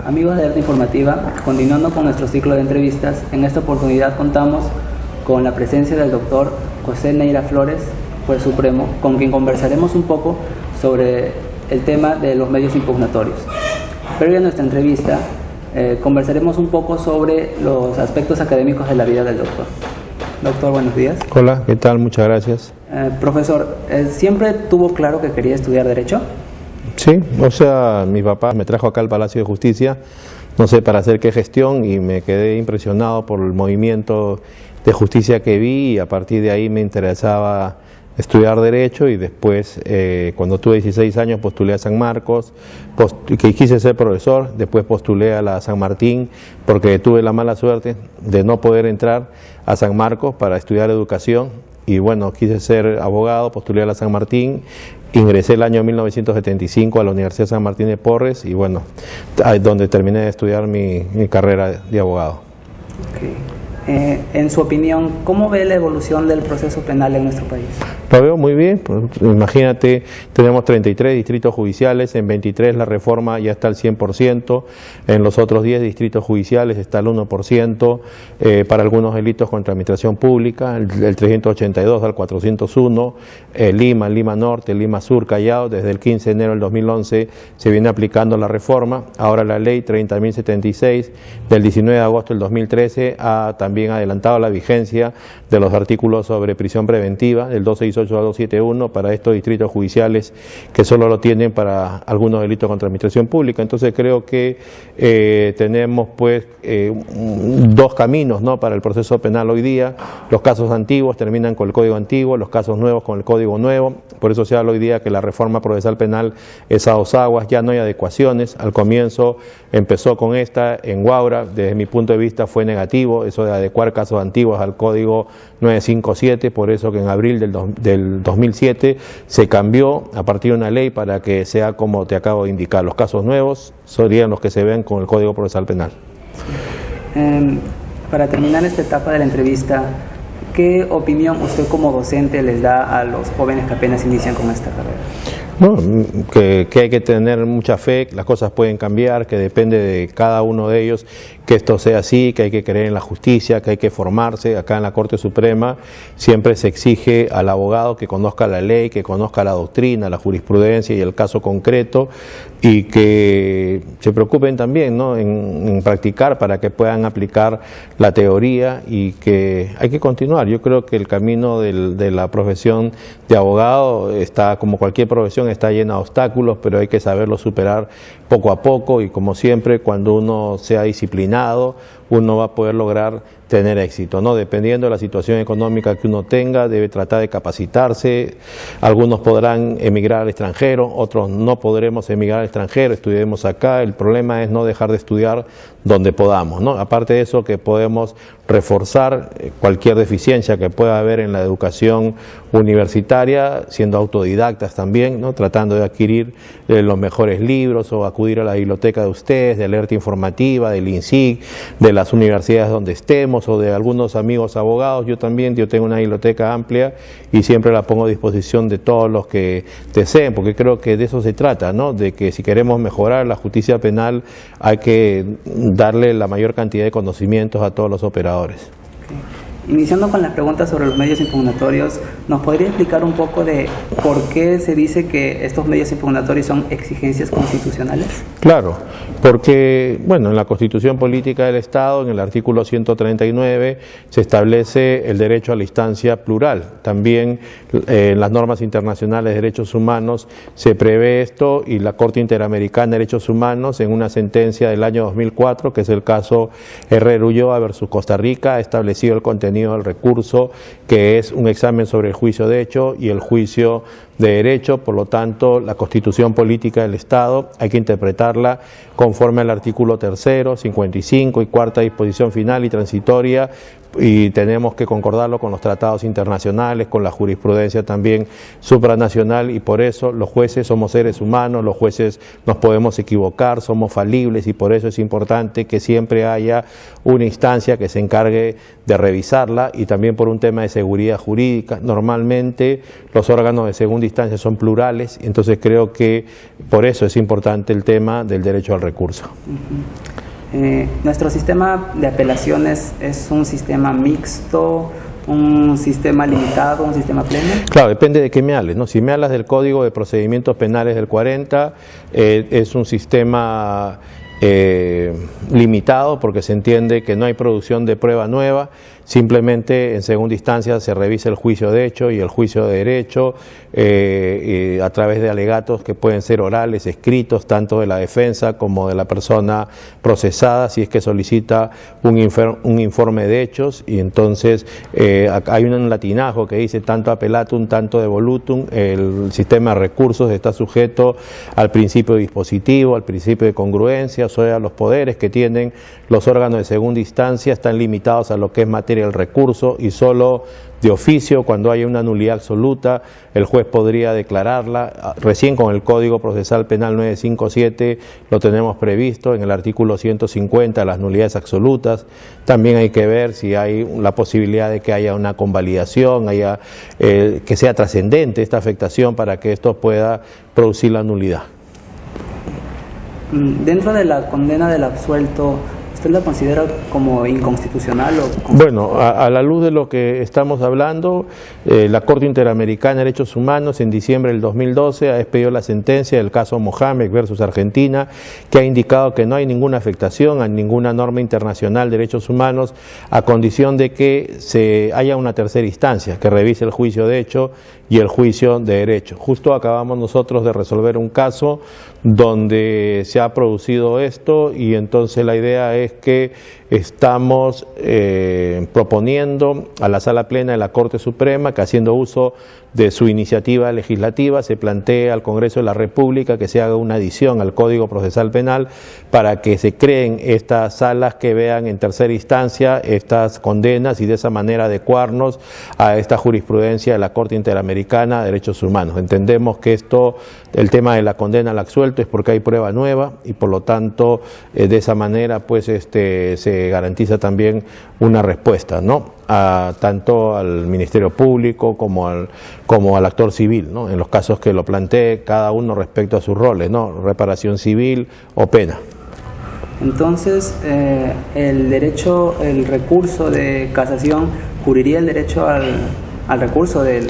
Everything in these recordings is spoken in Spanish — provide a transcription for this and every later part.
Amigos de Alerta Informativa, continuando con nuestro ciclo de entrevistas, en esta oportunidad contamos con la presencia del doctor José Neira Flores, juez supremo, con quien conversaremos un poco sobre el tema de los medios impugnatorios. Previo a nuestra entrevista, conversaremos un poco sobre los aspectos académicos de la vida del doctor. Doctor, buenos días. Hola, ¿qué tal? Muchas gracias. Profesor, ¿siempre tuvo claro que quería estudiar Derecho? Sí, o sea, mi papá me trajo acá al Palacio de Justicia, no sé para hacer qué gestión, y me quedé impresionado por el movimiento de justicia que vi, y a partir de ahí me interesaba estudiar Derecho, y después, cuando tuve 16 años, postulé a San Marcos, que quise ser profesor, después postulé a la San Martín, porque tuve la mala suerte de no poder entrar a San Marcos para estudiar educación, y bueno, quise ser abogado, postulé a la San Martín, ingresé el año 1975 a la Universidad San Martín de Porres, y bueno, donde terminé de estudiar mi carrera de abogado. Okay. En su opinión, ¿cómo ve la evolución del proceso penal en nuestro país? Lo veo muy bien, pues, imagínate, tenemos 33 distritos judiciales, en 23 la reforma ya está al 100%, en los otros 10 distritos judiciales está al 1%, para algunos delitos contra administración pública, el 382 al 401, Lima Norte, Lima Sur, Callao, desde el 15 de enero del 2011 se viene aplicando la reforma, ahora la ley 30.076 del 19 de agosto del 2013 ha también adelantado la vigencia de los artículos sobre prisión preventiva del 268 al 271 para estos distritos judiciales que solo lo tienen para algunos delitos contra administración pública. Entonces creo que tenemos pues dos caminos, ¿no?, para el proceso penal hoy día. Los casos antiguos terminan con el Código Antiguo, los casos nuevos con el Código Nuevo. Por eso se habla hoy día que la reforma procesal penal es a dos aguas, ya no hay adecuaciones. Al comienzo empezó con esta en Huaura, desde mi punto de vista fue negativo, eso de adecuar casos antiguos al Código 957, por eso que en abril del 2007 se cambió a partir de una ley para que sea como te acabo de indicar. Los casos nuevos serían los que se ven con el Código Procesal Penal. Para terminar esta etapa de la entrevista, ¿qué opinión usted como docente les da a los jóvenes que apenas inician con esta carrera? No, que hay que tener mucha fe, las cosas pueden cambiar, que depende de cada uno de ellos que esto sea así, que hay que creer en la justicia, que hay que formarse. Acá en la Corte Suprema siempre se exige al abogado que conozca la ley, que conozca la doctrina, la jurisprudencia y el caso concreto, y que se preocupen también, ¿no?, en practicar para que puedan aplicar la teoría, y que hay que continuar. Yo creo que el camino de la profesión de abogado está, como cualquier profesión, está llena de obstáculos, pero hay que saberlo superar poco a poco, y como siempre, cuando uno sea disciplinado, uno va a poder lograr tener éxito, ¿no? Dependiendo de la situación económica que uno tenga, debe tratar de capacitarse. Algunos podrán emigrar al extranjero, otros no podremos emigrar al extranjero, estudiemos acá. El problema es no dejar de estudiar donde podamos, ¿no? Aparte de eso, que podemos reforzar cualquier deficiencia que pueda haber en la educación universitaria, siendo autodidactas también, ¿no?, tratando de adquirir los mejores libros, o acudir a la biblioteca de ustedes, de Alerta Informativa, del INSIC, de las universidades donde estemos, o de algunos amigos abogados. Yo tengo una biblioteca amplia y siempre la pongo a disposición de todos los que deseen, porque creo que de eso se trata, ¿no?, de que si queremos mejorar la justicia penal hay que darle la mayor cantidad de conocimientos a todos los operadores. Okay. Iniciando con las preguntas sobre los medios impugnatorios, ¿nos podría explicar un poco de por qué se dice que estos medios impugnatorios son exigencias constitucionales? Claro, porque, bueno, en la Constitución Política del Estado, en el artículo 139, se establece el derecho a la instancia plural. También en las normas internacionales de derechos humanos se prevé esto, y la Corte Interamericana de Derechos Humanos, en una sentencia del año 2004, que es el caso Herrera Ulloa versus Costa Rica, ha establecido el contenido del recurso, que es un examen sobre el juicio de hecho y el juicio de derecho. Por lo tanto, la Constitución Política del Estado hay que interpretarla conforme al artículo 3º, 55 y cuarta disposición final y transitoria, y tenemos que concordarlo con los tratados internacionales, con la jurisprudencia también supranacional, y por eso los jueces somos seres humanos, los jueces nos podemos equivocar, somos falibles, y por eso es importante que siempre haya una instancia que se encargue de revisarla, y también por un tema de seguridad jurídica. Normalmente los órganos de segunda segunda instancia son plurales, entonces creo que por eso es importante el tema del derecho al recurso. Nuestro sistema de apelaciones es un sistema mixto, un sistema limitado, un sistema pleno. Claro, depende de qué me hables, ¿no? Si me hablas del Código de Procedimientos Penales del 40, es un sistema limitado porque se entiende que no hay producción de prueba nueva, simplemente en segunda instancia se revisa el juicio de hecho y el juicio de derecho a través de alegatos que pueden ser orales, escritos, tanto de la defensa como de la persona procesada, si es que solicita un informe de hechos, y entonces hay un latinajo que dice tanto apelatum, tanto devolutum. El sistema de recursos está sujeto al principio dispositivo, al principio de congruencia, o sea, los poderes que tienen los órganos de segunda instancia están limitados a lo que es materia del recurso, y solo de oficio, cuando haya una nulidad absoluta, el juez podría declararla. Recién con el Código Procesal Penal 957 lo tenemos previsto en el artículo 150, las nulidades absolutas. También hay que ver si hay la posibilidad de que haya una convalidación, que sea trascendente esta afectación para que esto pueda producir la nulidad. Dentro de la condena del absuelto, ¿usted la considera como inconstitucional o constitucional? Bueno, a la luz de lo que estamos hablando, la Corte Interamericana de Derechos Humanos en diciembre del 2012 ha expedido la sentencia del caso Mohamed versus Argentina, que ha indicado que no hay ninguna afectación a ninguna norma internacional de derechos humanos, a condición de que haya una tercera instancia que revise el juicio de hecho y el juicio de derecho. Justo acabamos nosotros de resolver un caso donde se ha producido esto, y entonces la idea es que estamos proponiendo a la Sala Plena de la Corte Suprema que, haciendo uso de su iniciativa legislativa, se plantee al Congreso de la República que se haga una adición al Código Procesal Penal para que se creen estas salas que vean en tercera instancia estas condenas, y de esa manera adecuarnos a esta jurisprudencia de la Corte Interamericana de Derechos Humanos. Entendemos que el tema de la condena al absuelto es porque hay prueba nueva, y por lo tanto de esa manera pues se garantiza también una respuesta, ¿no?, tanto al Ministerio Público como al actor civil, ¿no?, en los casos que lo plantee cada uno respecto a sus roles, ¿no?, reparación civil o pena. Entonces, el recurso de casación cubriría el derecho al recurso del...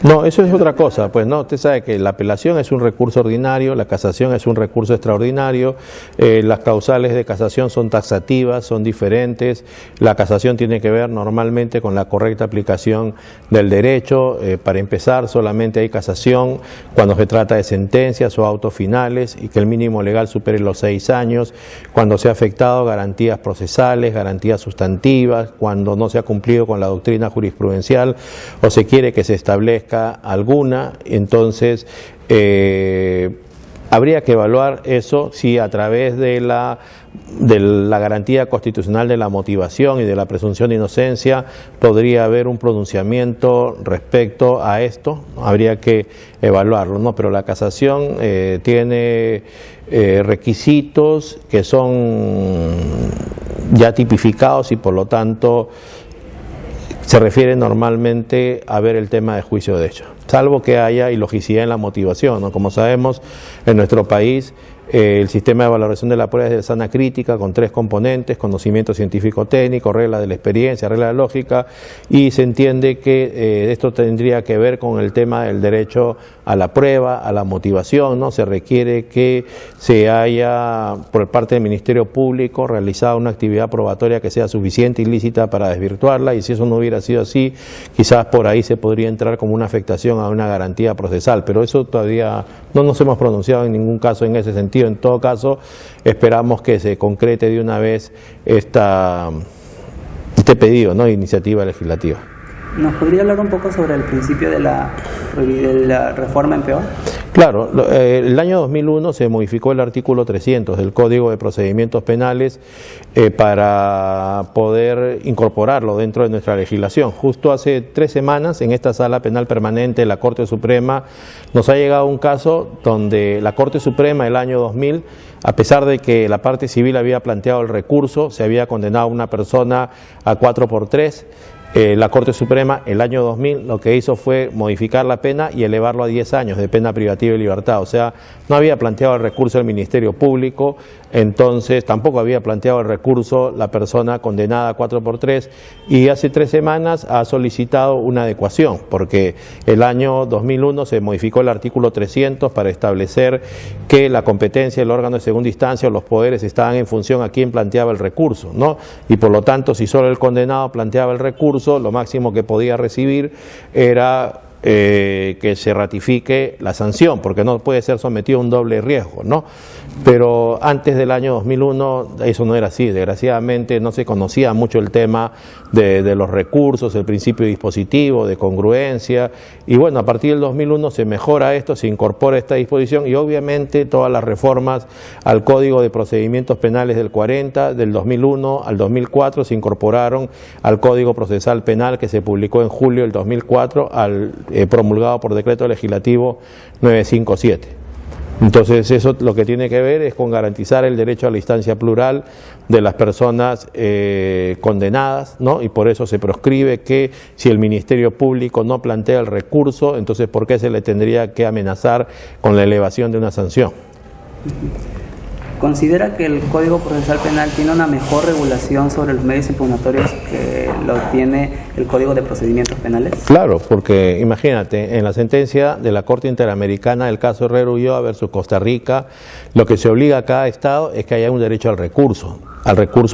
No, eso es otra cosa, pues no, usted sabe que la apelación es un recurso ordinario, la casación es un recurso extraordinario, las causales de casación son taxativas, son diferentes, la casación tiene que ver normalmente con la correcta aplicación del derecho. Para empezar, solamente hay casación cuando se trata de sentencias o autos finales y que el mínimo legal supere los 6 años, cuando se ha afectado garantías procesales, garantías sustantivas, cuando no se ha cumplido con la doctrina jurisprudencial o se quiere que se establezca alguna. Entonces habría que evaluar eso, si a través de la garantía constitucional de la motivación y de la presunción de inocencia podría haber un pronunciamiento respecto a esto. Habría que evaluarlo, ¿no? Pero la casación tiene requisitos que son ya tipificados, y por lo tanto se refiere normalmente a ver el tema de juicio de hecho, salvo que haya ilogicidad en la motivación, ¿no? Como sabemos, en nuestro país el sistema de valoración de la prueba es de sana crítica, con 3 componentes: conocimiento científico-técnico, regla de la experiencia, regla de la lógica, y se entiende que esto tendría que ver con el tema del derecho a la prueba, a la motivación, ¿no? Se requiere que se haya, por parte del Ministerio Público, realizado una actividad probatoria que sea suficiente y lícita para desvirtuarla, y si eso no hubiera sido así, quizás por ahí se podría entrar como una afectación a una garantía procesal, pero eso todavía no nos hemos pronunciado en ningún caso en ese sentido. En todo caso, esperamos que se concrete de una vez este pedido, ¿no?, de iniciativa legislativa. ¿Nos podría hablar un poco sobre el principio de la reforma en peor? Claro, el año 2001 se modificó el artículo 300 del Código de Procedimientos Penales para poder incorporarlo dentro de nuestra legislación. Justo hace 3 semanas, en esta Sala Penal Permanente de la Corte Suprema, nos ha llegado un caso donde la Corte Suprema, el año 2000, a pesar de que la parte civil había planteado el recurso, se había condenado a una persona a 4×3, la Corte Suprema el año 2000 lo que hizo fue modificar la pena y elevarlo a 10 años de pena privativa de libertad. O sea, no había planteado el recurso del Ministerio Público, entonces tampoco había planteado el recurso la persona condenada a 4x3, y hace 3 semanas ha solicitado una adecuación, porque el año 2001 se modificó el artículo 300 para establecer que la competencia del órgano de segunda instancia o los poderes estaban en función a quien planteaba el recurso, ¿no? Y por lo tanto, si solo el condenado planteaba el recurso, lo máximo que podía recibir era que se ratifique la sanción, porque no puede ser sometido a un doble riesgo, ¿no? Pero antes del año 2001 eso no era así. Desgraciadamente no se conocía mucho el tema de los recursos, el principio dispositivo, de congruencia, y bueno, a partir del 2001 se mejora esto, se incorpora esta disposición, y obviamente todas las reformas al Código de Procedimientos Penales del 40, del 2001 al 2004 se incorporaron al Código Procesal Penal, que se publicó en julio del 2004, promulgado por decreto legislativo 957. Entonces eso lo que tiene que ver es con garantizar el derecho a la instancia plural de las personas condenadas, ¿no? Y por eso se proscribe que si el Ministerio Público no plantea el recurso, entonces ¿por qué se le tendría que amenazar con la elevación de una sanción? ¿Considera que el Código Procesal Penal tiene una mejor regulación sobre los medios impugnatorios que lo tiene el Código de Procedimientos Penales? Claro, porque imagínate, en la sentencia de la Corte Interamericana del caso Herrera Ulloa versus Costa Rica, lo que se obliga a cada Estado es que haya un derecho al recurso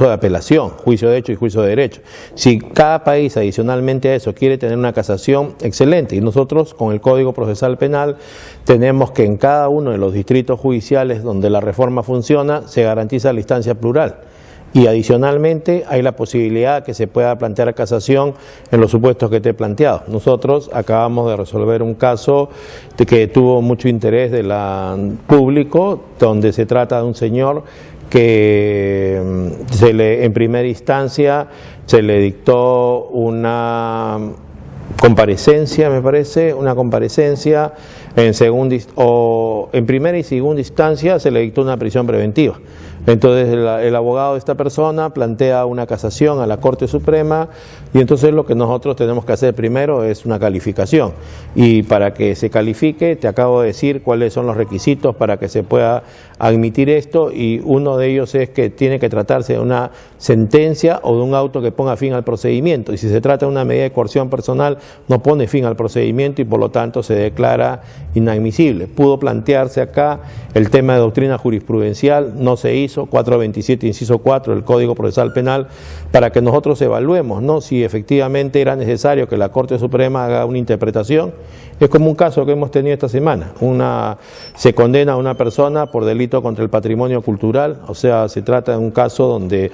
de apelación, juicio de hecho y juicio de derecho. Si cada país adicionalmente a eso quiere tener una casación, excelente, y nosotros con el Código Procesal Penal tenemos que en cada uno de los distritos judiciales donde la reforma funciona se garantiza la instancia plural. Y adicionalmente hay la posibilidad que se pueda plantear casación en los supuestos que te he planteado. Nosotros acabamos de resolver un caso que tuvo mucho interés del público, donde se trata de un señor que en primera instancia se le dictó una comparecencia, me parece, en primera y segunda instancia se le dictó una prisión preventiva. Entonces el abogado de esta persona plantea una casación a la Corte Suprema, y entonces lo que nosotros tenemos que hacer primero es una calificación, y para que se califique te acabo de decir cuáles son los requisitos para que se pueda admitir esto, y uno de ellos es que tiene que tratarse de una sentencia o de un auto que ponga fin al procedimiento, y si se trata de una medida de coerción personal no pone fin al procedimiento y por lo tanto se declara inadmisible. Pudo plantearse acá el tema de doctrina jurisprudencial, no se hizo, 427 inciso 4 del Código Procesal Penal, para que nosotros evaluemos, ¿no?, si efectivamente era necesario que la Corte Suprema haga una interpretación. Es como un caso que hemos tenido esta semana, se condena a una persona por delito contra el patrimonio cultural, o sea, se trata de un caso donde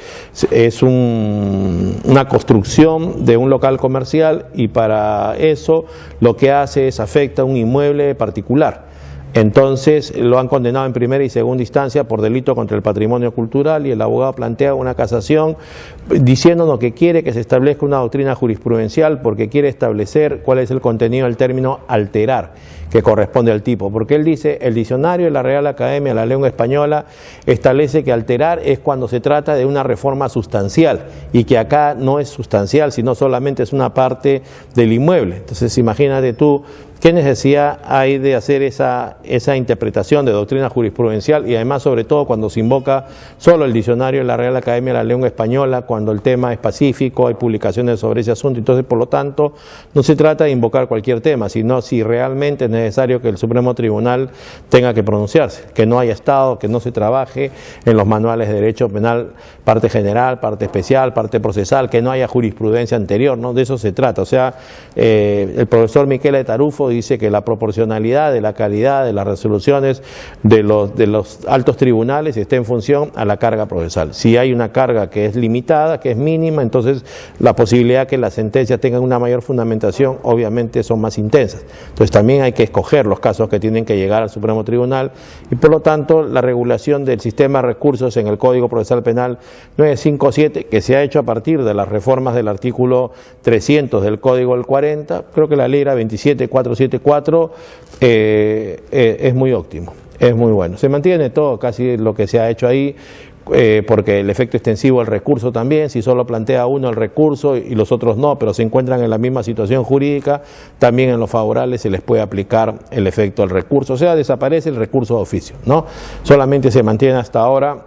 es una construcción de un local comercial, y para eso lo que hace es afecta a un inmueble particular. Entonces lo han condenado en primera y segunda instancia por delito contra el patrimonio cultural, y el abogado plantea una casación diciéndonos que quiere que se establezca una doctrina jurisprudencial, porque quiere establecer cuál es el contenido del término alterar, que corresponde al tipo, porque él dice, el diccionario de la Real Academia de la Lengua Española establece que alterar es cuando se trata de una reforma sustancial, y que acá no es sustancial, sino solamente es una parte del inmueble. Entonces imagínate tú, ¿qué necesidad hay de hacer esa interpretación de doctrina jurisprudencial? Y además, sobre todo, cuando se invoca solo el diccionario de la Real Academia de la Lengua Española, cuando el tema es pacífico, hay publicaciones sobre ese asunto. Entonces, por lo tanto, no se trata de invocar cualquier tema, sino si realmente es necesario que el Supremo Tribunal tenga que pronunciarse, que no haya estado, que no se trabaje en los manuales de derecho penal, parte general, parte especial, parte procesal, que no haya jurisprudencia anterior, ¿no? De eso se trata. O sea, el profesor Michele Tarufo dice que la proporcionalidad de la calidad de las resoluciones de los altos tribunales está en función a la carga procesal. Si hay una carga que es limitada, que es mínima, entonces la posibilidad que las sentencias tengan una mayor fundamentación obviamente son más intensas. Entonces también hay que escoger los casos que tienen que llegar al Supremo Tribunal, y por lo tanto la regulación del sistema de recursos en el Código Procesal Penal 957, que se ha hecho a partir de las reformas del artículo 300 del Código del 40, creo que la ley era 27474, es muy óptimo, es muy bueno. Se mantiene todo, casi lo que se ha hecho ahí, porque el efecto extensivo del recurso también, si solo plantea uno el recurso y los otros no, pero se encuentran en la misma situación jurídica, también en los favorables se les puede aplicar el efecto del recurso, o sea, desaparece el recurso de oficio, ¿no? Solamente se mantiene hasta ahora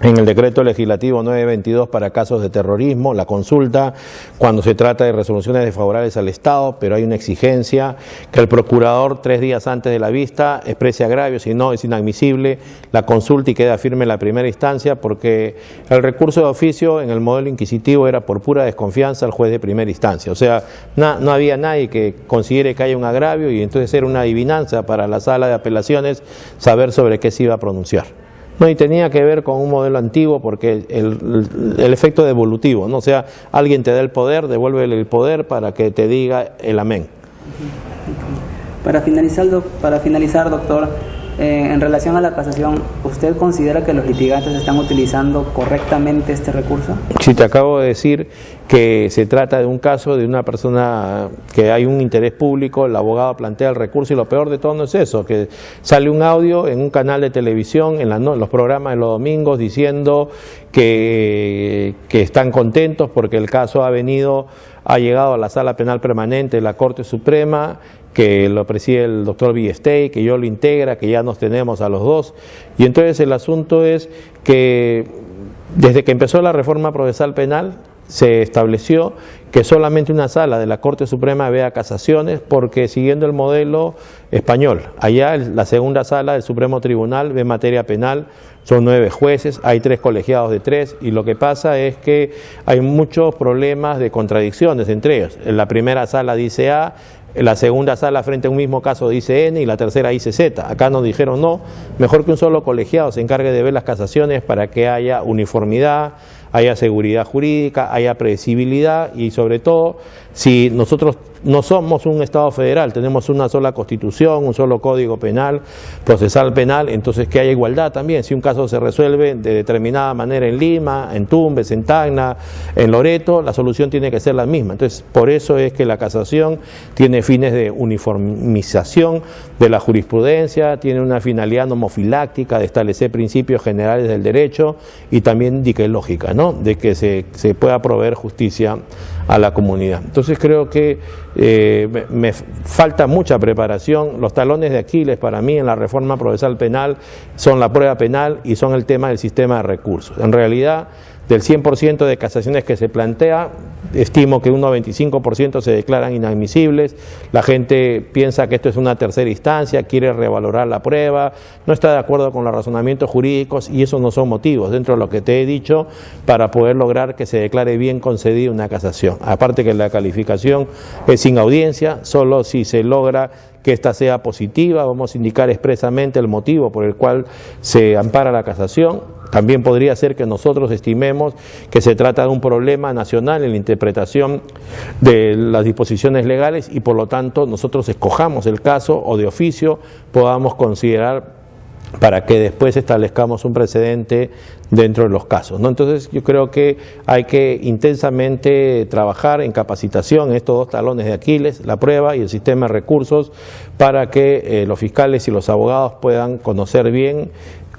en el decreto legislativo 922 para casos de terrorismo, la consulta cuando se trata de resoluciones desfavorables al Estado, pero hay una exigencia que el procurador 3 días antes de la vista exprese agravio, si no es inadmisible la consulta y queda firme la primera instancia, porque el recurso de oficio en el modelo inquisitivo era por pura desconfianza al juez de primera instancia, o sea, no había nadie que considere que haya un agravio y entonces era una adivinanza para la sala de apelaciones saber sobre qué se iba a pronunciar. No, y tenía que ver con un modelo antiguo porque el efecto devolutivo, ¿no? O sea, alguien te da el poder, devuélvele el poder para que te diga el amén. Para finalizar, doctor, en relación a la casación, ¿usted considera que los litigantes están utilizando correctamente este recurso? Sí, te acabo de decir que se trata de un caso de una persona que hay un interés público, el abogado plantea el recurso y lo peor de todo no es eso, que sale un audio en un canal de televisión, en los programas de los domingos, diciendo que están contentos porque el caso ha llegado a la Sala Penal Permanente de la Corte Suprema, que lo preside el doctor Villestey, que yo lo integra, que ya nos tenemos a los dos. Y entonces el asunto es que desde que empezó la reforma procesal penal se estableció que solamente una sala de la Corte Suprema vea casaciones, porque siguiendo el modelo español, allá la segunda sala del Supremo Tribunal ve materia penal, son 9 jueces, hay 3 colegiados de 3, y lo que pasa es que hay muchos problemas de contradicciones entre ellos. En la primera sala dice A, en la segunda sala frente a un mismo caso dice N y la tercera dice Z. Acá nos dijeron no, mejor que un solo colegiado se encargue de ver las casaciones para que haya uniformidad, haya seguridad jurídica, haya predecibilidad y sobre todo, si nosotros no somos un Estado federal, tenemos una sola Constitución, un solo Código Penal, procesal penal, entonces que haya igualdad también. Si un caso se resuelve de determinada manera en Lima, en Tumbes, en Tacna, en Loreto, la solución tiene que ser la misma. Entonces, por eso es que la casación tiene fines de uniformización de la jurisprudencia, tiene una finalidad nomofiláctica de establecer principios generales del derecho y también diquelógica, ¿no? De que se pueda proveer justicia a la comunidad. Entonces creo que me falta mucha preparación. Los talones de Aquiles para mí en la reforma procesal penal son la prueba penal y son el tema del sistema de recursos. En realidad, del 100% de casaciones que se plantea, estimo que un 95% se declaran inadmisibles. La gente piensa que esto es una tercera instancia, quiere revalorar la prueba, no está de acuerdo con los razonamientos jurídicos y esos no son motivos, dentro de lo que te he dicho, para poder lograr que se declare bien concedida una casación. Aparte que la calificación es sin audiencia, solo si se logra que ésta sea positiva, vamos a indicar expresamente el motivo por el cual se ampara la casación. También podría ser que nosotros estimemos que se trata de un problema nacional en la interpretación de las disposiciones legales y por lo tanto nosotros escojamos el caso o de oficio podamos considerar para que después establezcamos un precedente dentro de los casos, ¿no? Entonces yo creo que hay que intensamente trabajar en capacitación en estos dos talones de Aquiles, la prueba y el sistema de recursos, para que los fiscales y los abogados puedan conocer bien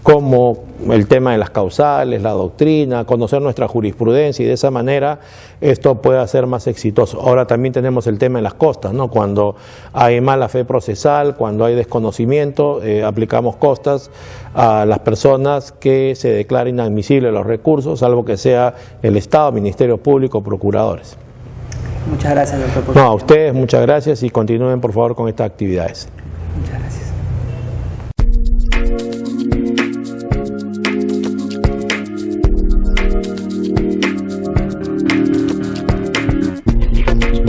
como el tema de las causales, la doctrina, conocer nuestra jurisprudencia y de esa manera esto pueda ser más exitoso. Ahora también tenemos el tema de las costas, ¿no? Cuando hay mala fe procesal, cuando hay desconocimiento, aplicamos costas a las personas que se declaren inadmisibles los recursos, salvo que sea el Estado, Ministerio Público, procuradores. Muchas gracias, doctor. No, a ustedes muchas gracias y continúen por favor con estas actividades. Muchas gracias.